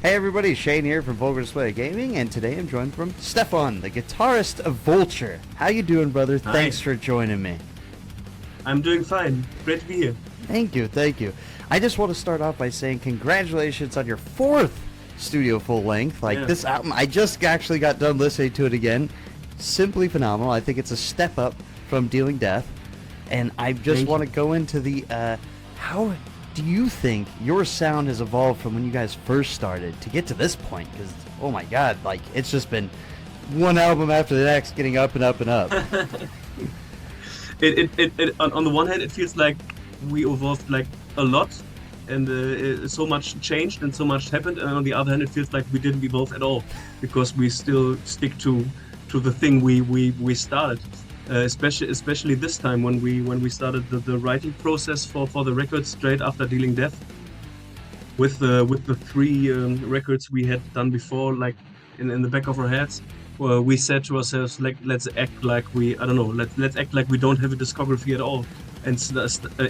Hey everybody, Shane here from Vulgar Display Gaming, and today I'm joined from Stefan, the guitarist of Vulture. How you doing, brother? Hi. Thanks for joining me. I'm doing fine. Great to be here. Thank you. I just want to start off by saying congratulations on your 4th studio full length. Yeah. This album, I just actually got done listening to it again. Simply phenomenal. I think it's a step up from Dealing Death. And I just want to go into the, how do you think your sound has evolved from when you guys first started to get to this point? Because, oh my God, like, it's just been one album after the next, getting up and up and up. On the one hand, it feels like we evolved like a lot, and so much changed and so much happened. And on the other hand, it feels like we didn't evolve at all because we still stick to the thing we started. Especially this time when we started the writing process for the record straight after Dealing Death, with the 3 records we had done before, like in the back of our heads. We said to ourselves, like, let's act like let's act like we don't have a discography at all, and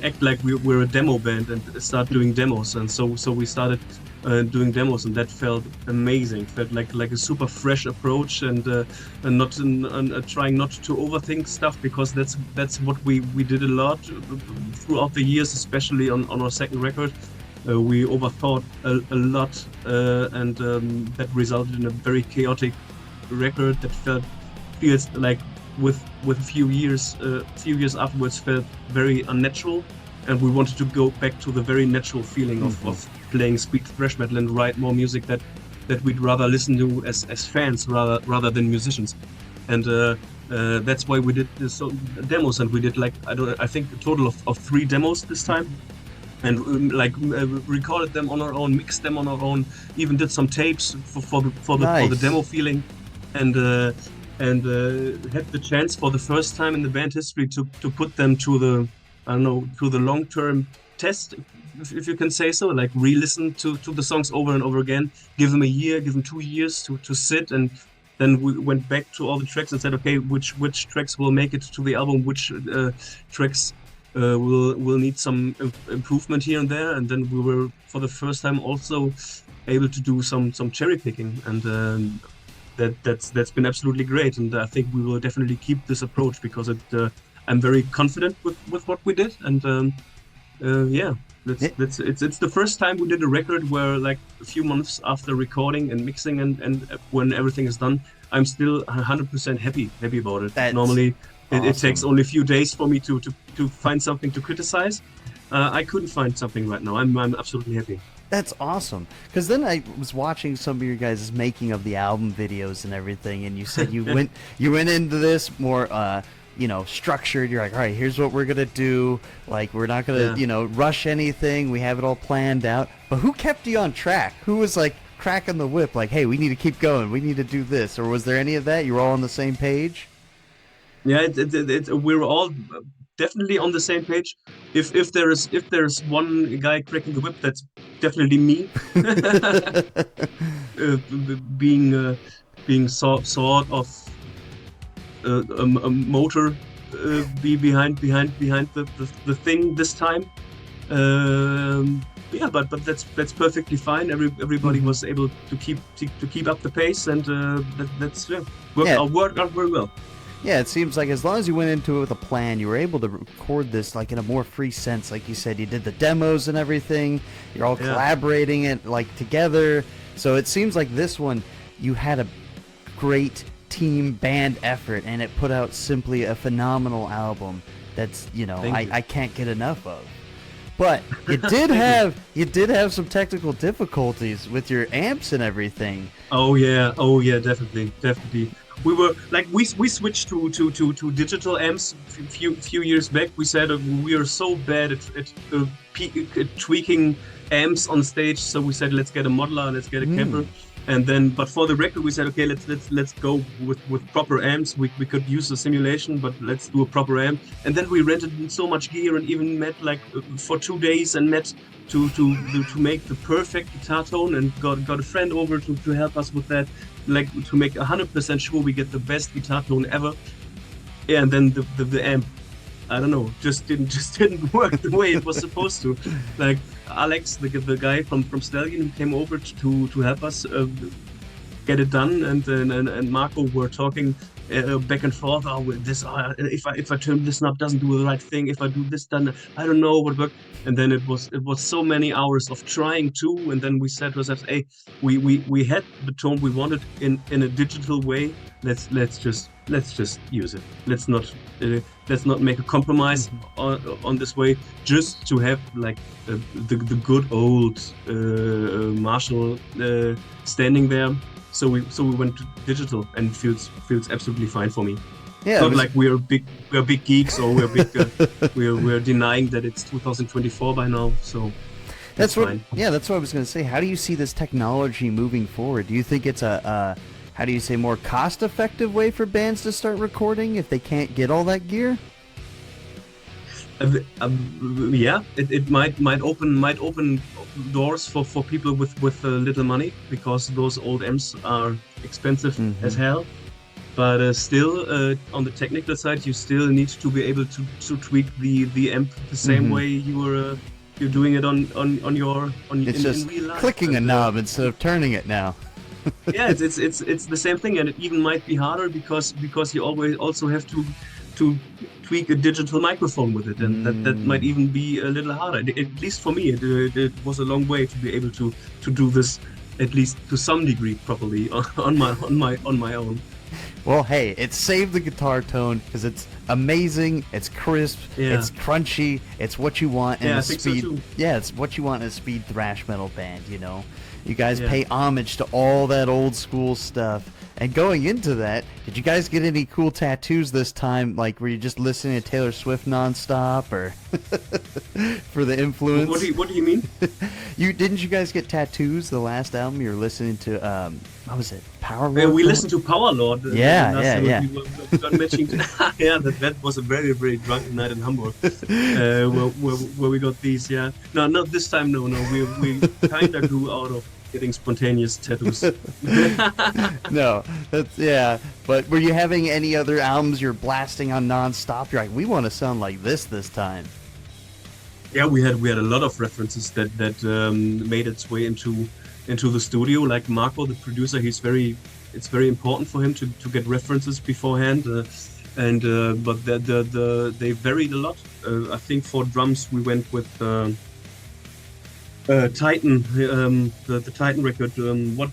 act like we're a demo band and start doing demos. And so we started doing demos, and that felt amazing. Felt like a super fresh approach, and not trying not to overthink stuff, because that's what we did a lot throughout the years, especially on our second record. We overthought a lot, and that resulted in a very chaotic record that feels like with a few years afterwards felt very unnatural, and we wanted to go back to the very natural feeling of playing speed thrash metal and write more music that we'd rather listen to as fans rather than musicians. And that's why we did this demos, and we did I think a total of 3 demos this time, and recorded them on our own, mixed them on our own, even did some tapes for the demo feeling, and had the chance for the first time in the band history to put them to the long-term test, if you can say so, like re-listen to the songs over and over again, give them a year, give them 2 years to sit, and then we went back to all the tracks and said, okay, which tracks will make it to the album, which tracks will need some improvement here and there. And then we were, for the first time, also able to do some cherry picking, and that's been absolutely great. And I think we will definitely keep this approach, because I'm very confident with what we did, and it's the first time we did a record where, like, a few months after recording and mixing and when everything is done, I'm still 100% happy about it. That's Normally awesome. it takes only a few days for me to find something to criticize. I couldn't find something right now. I'm absolutely happy. That's awesome. Because then I was watching some of your guys' making of the album videos and everything, and you said you went into this more structured. You're like, all right, here's what we're gonna do. Like, we're not gonna rush anything. We have it all planned out. But who kept you on track? Who was like cracking the whip? Like, hey, we need to keep going. We need to do this. Or was there any of that? You were all on the same page? Yeah, we were all definitely on the same page. If there's one guy cracking the whip, that's definitely me. Being sort of a motor behind the thing this time. But that's perfectly fine. Everybody was able to keep up the pace, and worked out very well. Yeah, it seems like as long as you went into it with a plan, you were able to record this like in a more free sense. Like you said, you did the demos and everything. You're all collaborating it like together. So it seems like this one, you had a great team band effort, and it put out simply a phenomenal album that's, I can't get enough of. But you did have some technical difficulties with your amps and everything. Oh yeah, definitely. We were like, we switched to digital amps a few years back. We said we are so bad at tweaking amps on stage, so we said, let's get a modeler, let's get a camper. And then, but for the record, we said, okay, let's go with proper amps. We could use the simulation, but let's do a proper amp. And then we rented so much gear, and even met for 2 days, and met to make the perfect guitar tone, and got a friend over to help us with that, like to make 100% sure we get the best guitar tone ever. Yeah, and then the amp I don't know, just didn't work the way it was supposed to. Like Alex, the guy from Stallion, who came over to help us get it done, and Marco were talking back and forth. Oh, with this, if I turn this knob, doesn't do the right thing. If I do this, then I don't know what worked. And then it was so many hours of trying to, and then we said to ourselves, hey, we had the tone we wanted in a digital way. Let's just use it. Let's not make a compromise on this way. Just to have like the good old Marshall standing there. So we went to digital, and it feels absolutely fine for me. Yeah, it's not like we're big geeks, or we're big we're denying that it's 2024 by now. So that's fine. That's what I was going to say. How do you see this technology moving forward? Do you think it's a how do you say, more cost-effective way for bands to start recording if they can't get all that gear? Yeah, it might open doors for people with little money, because those old amps are expensive as hell. But still, on the technical side, you still need to be able to tweak the amp the same way you're doing it on It's just in real life. Clicking a knob instead of turning it now. Yeah, it's the same thing, and it even might be harder because you always also have to tweak a digital microphone with it, and that might even be a little harder. At least for me, it was a long way to be able to do this, at least to some degree, properly on my own. Well, hey, it saved the guitar tone because it's amazing, it's crisp, it's crunchy, it's what you want in a speed. So too. Yeah, it's what you want in a speed thrash metal band. You know, you guys pay homage to all that old school stuff. And going into that, did you guys get any cool tattoos this time? Like, were you just listening to Taylor Swift nonstop, or for the influence? What do you mean? Didn't you guys get tattoos the last album? You were listening to what was it? Power Lord? We listened to Power Lord. Yeah. We got matching. Yeah, that was a very, very drunken night in Hamburg, where we got these. Yeah, no, not this time. No. We kind of grew out of getting spontaneous tattoos. No, but were you having any other albums you're blasting on non-stop? You're like, we want to sound like this time. Yeah, we had a lot of references that made its way into the studio. Like Marco, the producer, it's very important for him to get references beforehand. But they varied a lot. I think for drums we went with Titan, the Titan record.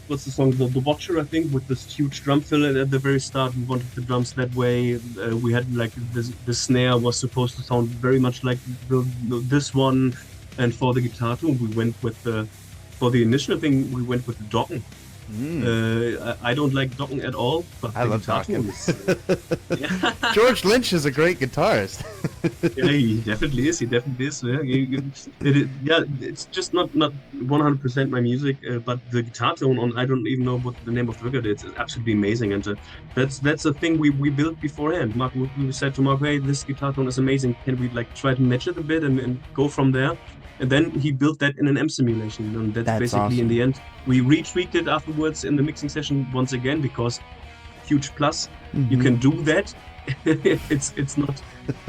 What's the song? The Vulture, I think, with this huge drum fill at the very start. We wanted the drums that way. We had like the snare was supposed to sound very much like this one, and for the guitar tone, we went with for the initial thing, we went with the Dokken. I don't like Dokken at all, but I love Dokken. George Lynch is a great guitarist. Yeah, he definitely is. Yeah, it's just not 100% my music, but the guitar tone on, I don't even know what the name of the record is. It's absolutely amazing, and that's a thing we built beforehand. Mark, we said to Mark, hey, this guitar tone is amazing. Can we like try to match it a bit and go from there? And then he built that in an amp simulation, and that's basically awesome. In the end. We retweaked it afterwards in the mixing session once again, because huge plus. You can do that. It's not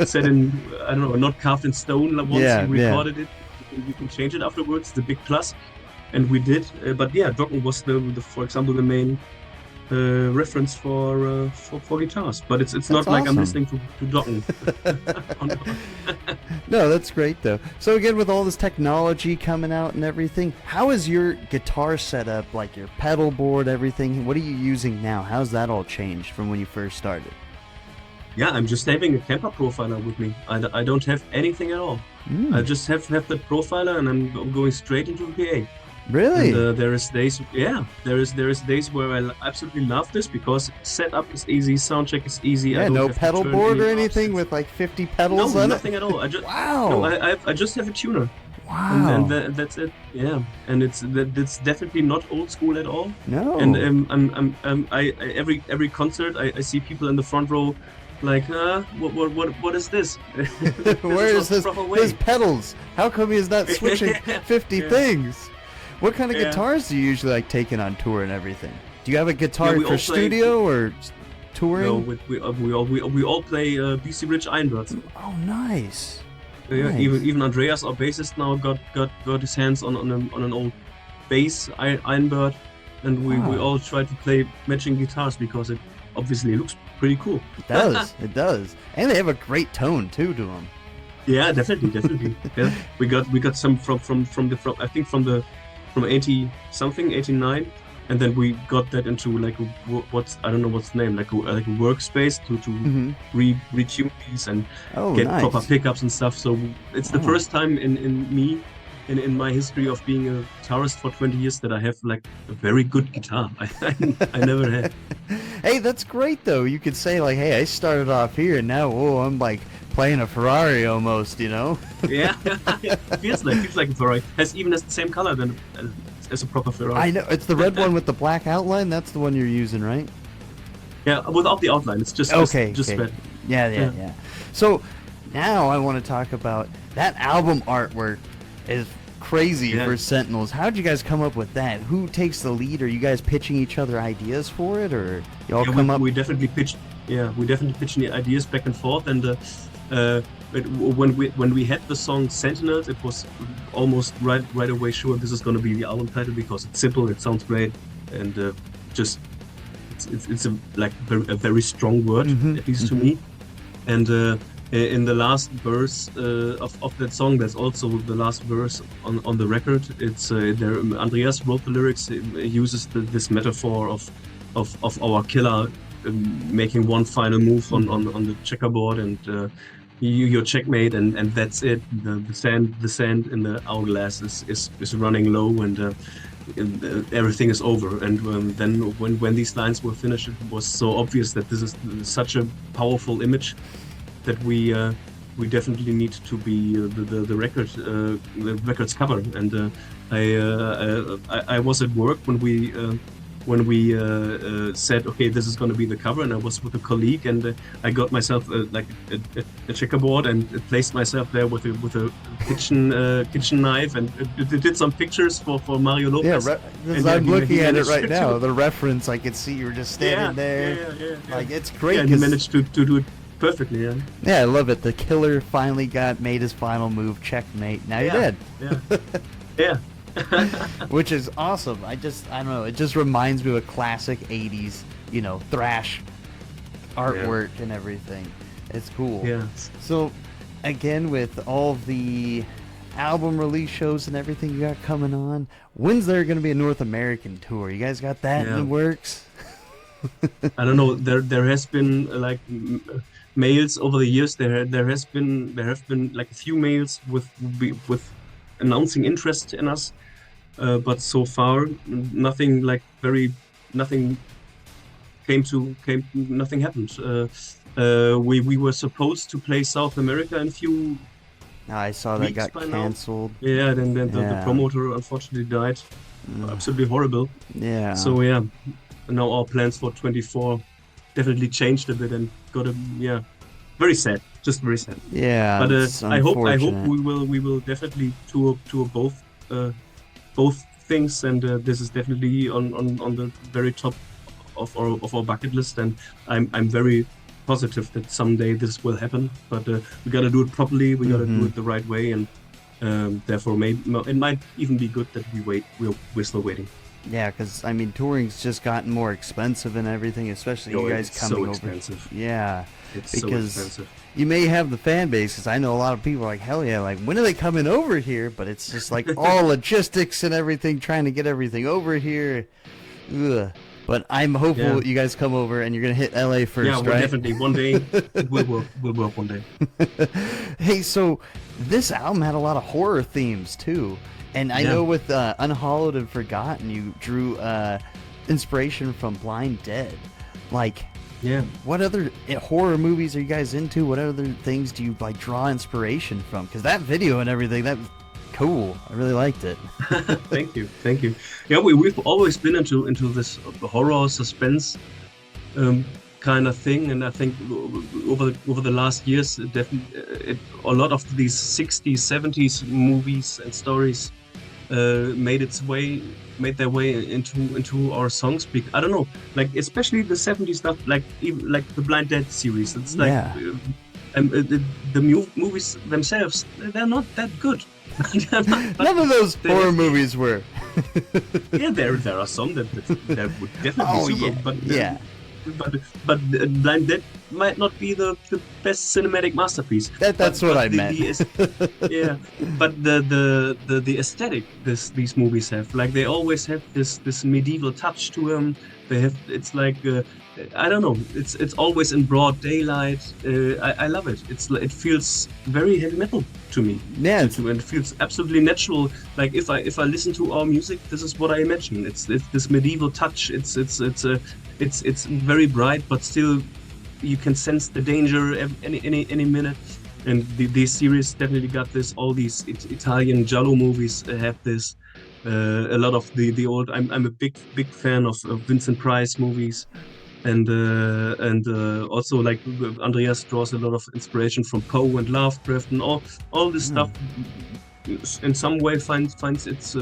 set in, I don't know, not carved in stone once you recorded it. You can change it afterwards, the big plus. And we did. But yeah, Dokken was for example, the main reference for guitars. But it's not like I'm listening to Dokken. No, that's great though. So again, with all this technology coming out and everything, how is your guitar setup, like your pedal board, everything? What are you using now? How's that all changed from when you first started? Yeah, I'm just having a Kemper profiler with me. I don't have anything at all. I just have the profiler, and I'm going straight into the PA. Really? And, there is days where I absolutely love this, because setup is easy, soundcheck is easy. Yeah, no pedal board or anything with like 50 pedals on it? No, nothing at all. Wow. No, I just have a tuner. Wow. And that's it. Yeah, and it's definitely not old school at all. No. And every concert I see people in the front row like, what is this? Where is his pedals? How come he's not switching 50 things? What kind of guitars do you usually like taking on tour and everything? Do you have a guitar for studio or? touring? No, we all play BC Rich Ironbirds. Oh, nice. Yeah, Nice. even Andreas, our bassist, now got his hands on an old bass Ironbird, and we all try to play matching guitars because it obviously looks pretty cool. It does. It does. And they have a great tone too to them. Yeah, definitely. Yeah, we got some from I think from 80 something 89, and then we got that into like I don't know what's the name, like a workspace to retune these and get nice. proper pickups and stuff. So it's the first time in my history of being a guitarist for 20 years that I have like a very good guitar. I never had. Hey, that's great though. You could say like, hey, I started off here and now I'm like playing a Ferrari almost, you know? Yeah, feels like a Ferrari. Has the same color as a proper Ferrari. I know, it's the red one with the black outline. That's the one you're using, right? Yeah, without the outline. It's just okay. red. Yeah. So now I want to talk about that album artwork. Is crazy for Sentinels. How'd you guys come up with that? Who takes the lead? Are you guys pitching each other ideas for it, or y'all come up? We definitely pitched. Yeah, we definitely pitched the ideas back and forth. And when we had the song Sentinels, it was almost right away sure this is going to be the album title because it's simple, it sounds great, and just it's a very strong word, at least to me. And in the last verse of that song, there's also the last verse on the record. It's there. Andreas wrote the lyrics. He uses this metaphor of our killer making one final move on the checkerboard, and your checkmate, and that's it. The sand in the hourglass is running low, and everything is over. And then when these lines were finished, it was so obvious that this is such a powerful image that we definitely need to be the record's cover. And I was at work when we said, okay, this is going to be the cover, and I was with a colleague, and I got myself a checkerboard and placed myself there with a kitchen knife, and did some pictures for Mario Lopez. Yeah, I'm looking at it right now. The reference, I could see you were just standing there. Yeah. Like, it's great. Yeah, and he managed to do it perfectly. Yeah, I love it. The killer finally made his final move, checkmate. Now you're dead. Yeah. Which is awesome. I don't know, it just reminds me of a classic 80s, thrash artwork and everything. It's cool. Yeah. So again, with all the album release shows and everything you got coming on, when's there going to be a North American tour? You guys got that in the works? I don't know. There has been like mails over the years. There have been like a few mails with announcing interest in us, but so far nothing happened. We were supposed to play South America in a few I saw that got canceled. Yeah, then the promoter unfortunately died. Absolutely horrible. Yeah. So yeah, now our plans for 24 definitely changed a bit and got very sad. Just very sad. Yeah. But I hope we will definitely tour both things, and this is definitely on the very top of our bucket list, and I'm very positive that someday this will happen. But we gotta do it properly. We gotta do it the right way, and therefore maybe it might even be good that we wait. We're still waiting. Yeah, because I mean, touring's just gotten more expensive and everything, especially you guys coming over. Expensive. Yeah, it's because so expensive. You may have the fan base, because I know a lot of people are like, hell yeah, like, when are they coming over here? But it's just like all logistics and everything, trying to get everything over here. Ugh. But I'm hopeful you guys come over and you're going to hit LA first, right? Yeah, definitely. One day, it will work one day. Hey, so this album had a lot of horror themes, too. And I know with Unhallowed and Forgotten, you drew inspiration from Blind Dead. Like, what other horror movies are you guys into? What other things do you like draw inspiration from? Because that video and everything, that was cool. I really liked it. Thank you. Yeah, we've always been into this horror suspense kind of thing, and I think over the last years, definitely a lot of these 60s, 70s movies and stories made their way into our songs. I don't know, like especially the 70s stuff, like even like the Blind Dead series. It's like Yeah. the movies themselves, they're not that good. They're not- None of those they- horror movies were. Yeah, there are some that would definitely Oh, be super, yeah, but yeah. but Blind Dead might not be the best cinematic masterpiece. That's But what I the, meant. yeah, but the aesthetic these movies have, like they always have this medieval touch to them. They have, it's like I don't know, it's always in broad daylight. I love it. It feels very heavy metal to me. Yeah, And it feels absolutely natural. Like if I listen to our music, this is what I imagine. It's this medieval touch. It's very bright, but still you can sense the danger any minute. And these series definitely got this. All these Italian giallo movies have this. A lot of the old. I'm a big fan of Vincent Price movies, and also like Andreas draws a lot of inspiration from Poe and Lovecraft, and all this stuff in some way finds its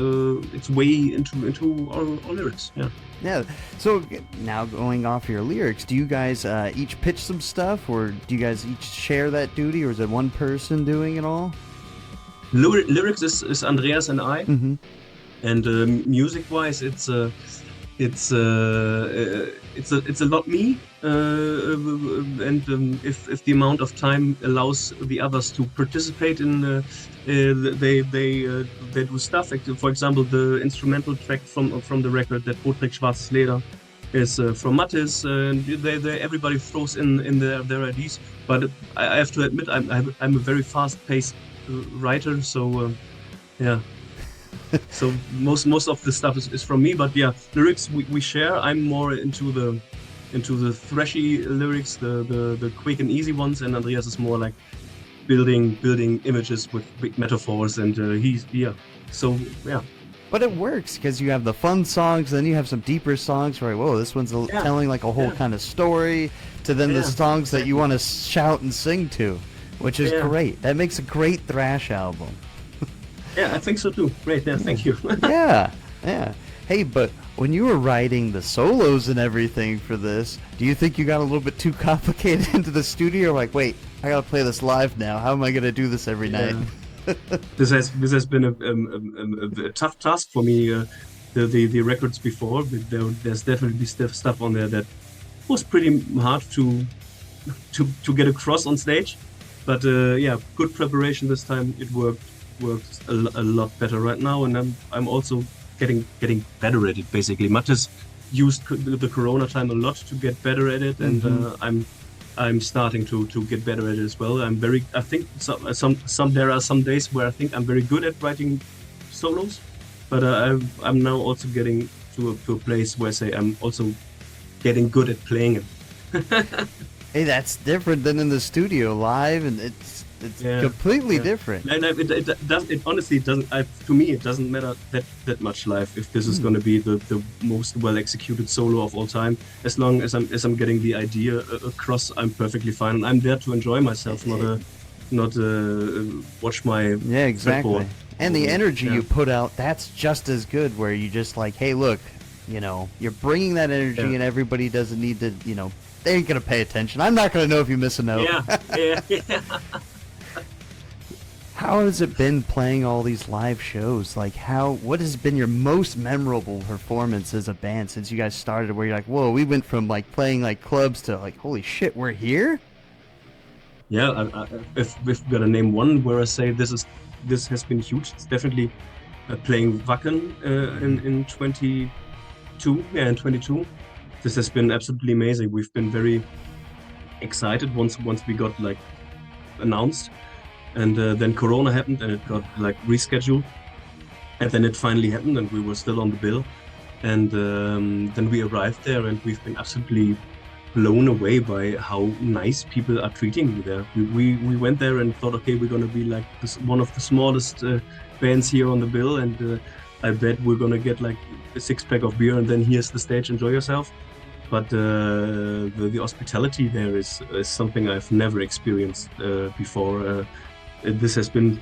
way into our lyrics. Yeah. yeah. So now going off your lyrics, do you guys each pitch some stuff, or do you guys each share that duty, or is it one person doing it all? Lyrics is Andreas and I, Mm-hmm. and music-wise, it's a lot me, and if the amount of time allows the others to participate in, they do stuff. Like, for example, the instrumental track from the record, that Botrek Schwarzes Leder, is from Mattis, and everybody throws in their ideas. But I have to admit, I'm a very fast-paced writer, so yeah. So most of the stuff is from me, but yeah, lyrics we share. I'm more into the thrashy lyrics, the quick and easy ones, and Andreas is more like building images with big metaphors, and so yeah. But it works because you have the fun songs, then you have some deeper songs where, whoa, this one's telling like a whole kind of story, to then the songs that you want to shout and sing to, which is great. That makes a great thrash album. Yeah, I think so too. Great, yeah, thank you. Yeah. Hey, but when you were writing the solos and everything for this, do you think you got a little bit too complicated into the studio? Like, wait, I gotta play this live now. How am I gonna do this every night? This has been a tough task for me. The records before, but there's definitely stuff on there that was pretty hard to get across on stage. But yeah, good preparation this time. It works a lot better right now, and I'm also getting better at it. Basically, Mattis used the Corona time a lot to get better at it, and I'm starting to get better at it as well. I think there are some days where I think I'm very good at writing solos, but I'm now also getting to a place where I say I'm also getting good at playing it. Hey, that's different than in the studio live, and it's completely different. It honestly doesn't. To me, it doesn't matter that much live. If this is going to be the most well executed solo of all time, as long as I'm getting the idea across, I'm perfectly fine. And I'm there to enjoy myself, not watch my exactly. fretboard. And the energy you put out, that's just as good. Where you just like, hey, look, you're bringing that energy, and everybody doesn't need to, they ain't gonna pay attention. I'm not gonna know if you miss a note. Yeah. How has it been playing all these live shows? Like, what has been your most memorable performance as a band since you guys started, where you're like, whoa, we went from like playing like clubs to like, holy shit, we're here? Yeah, if we've got to name one where I say this has been huge, it's definitely playing Wacken in 22. Yeah, in 22. This has been absolutely amazing. We've been very excited once we got like announced. And then Corona happened, and it got like rescheduled, and then it finally happened, and we were still on the bill. And then we arrived there, and we've been absolutely blown away by how nice people are treating you there. We went there and thought, okay, we're gonna be like one of the smallest bands here on the bill, and I bet we're gonna get like a 6-pack of beer, and then here's the stage, enjoy yourself. But the hospitality there is something I've never experienced before. This has been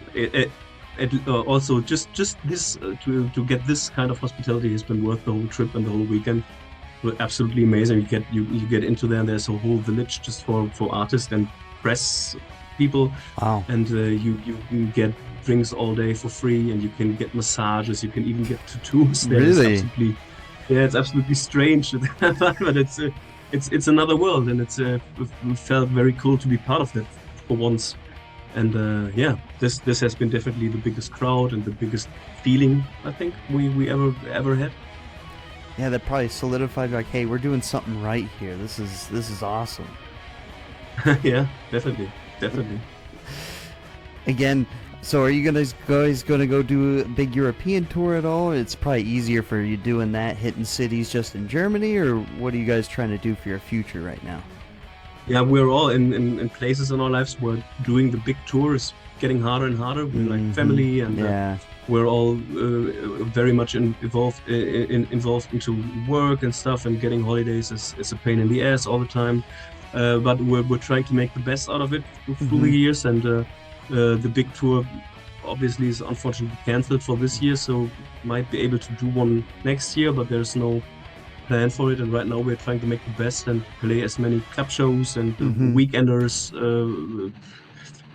also just this to get this kind of hospitality has been worth the whole trip and the whole weekend. Were absolutely amazing. You get into there, and there's a whole village just for artists and press people. Wow. And you can get drinks all day for free, and you can get massages. You can even get tattoos there. Really? It's absolutely strange, but it's another world, and it felt very cool to be part of that for once. And this has been definitely the biggest crowd and the biggest feeling I think we ever had. Yeah, that probably solidified like, hey, we're doing something right here. This is awesome. Yeah, definitely. Again, so are you guys gonna go do a big European tour at all? It's probably easier for you doing that, hitting cities just in Germany, or what are you guys trying to do for your future right now? Yeah, we're all in places in our lives where doing the big tour is getting harder and harder. We're like family, and we're all very much involved into work and stuff, and getting holidays is a pain in the ass all the time. But we're trying to make the best out of it through the years, and the big tour obviously is unfortunately cancelled for this year, so might be able to do one next year, but there's no plan for it. And right now we're trying to make the best and play as many club shows and weekenders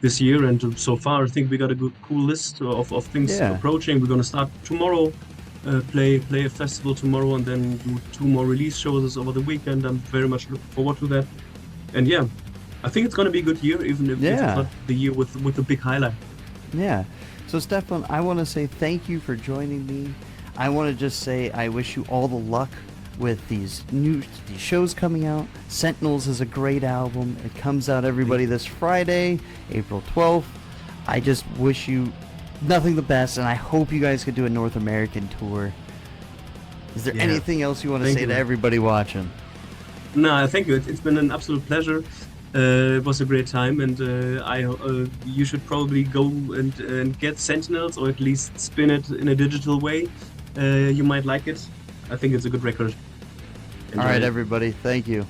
this year. And so far I think we got a good cool list of things approaching. We're gonna start tomorrow, play a festival tomorrow, and then do 2 more release shows over the weekend. I'm very much looking forward to that. And yeah, I think it's gonna be a good year, even if it's not the year with a big highlight. Yeah. So Stefan, I want to say thank you for joining me. I want to just say I wish you all the luck with these shows coming out. Sentinels is a great album. It comes out, everybody, this Friday, April 12th. I just wish you nothing the best, and I hope you guys could do a North American tour. Is there anything else you want to say to everybody watching? No, thank you. It's been an absolute pleasure. It was a great time, and you should probably go and get Sentinels, or at least spin it in a digital way. You might like it. I think it's a good record. Enjoy All right, it. everybody. Thank you.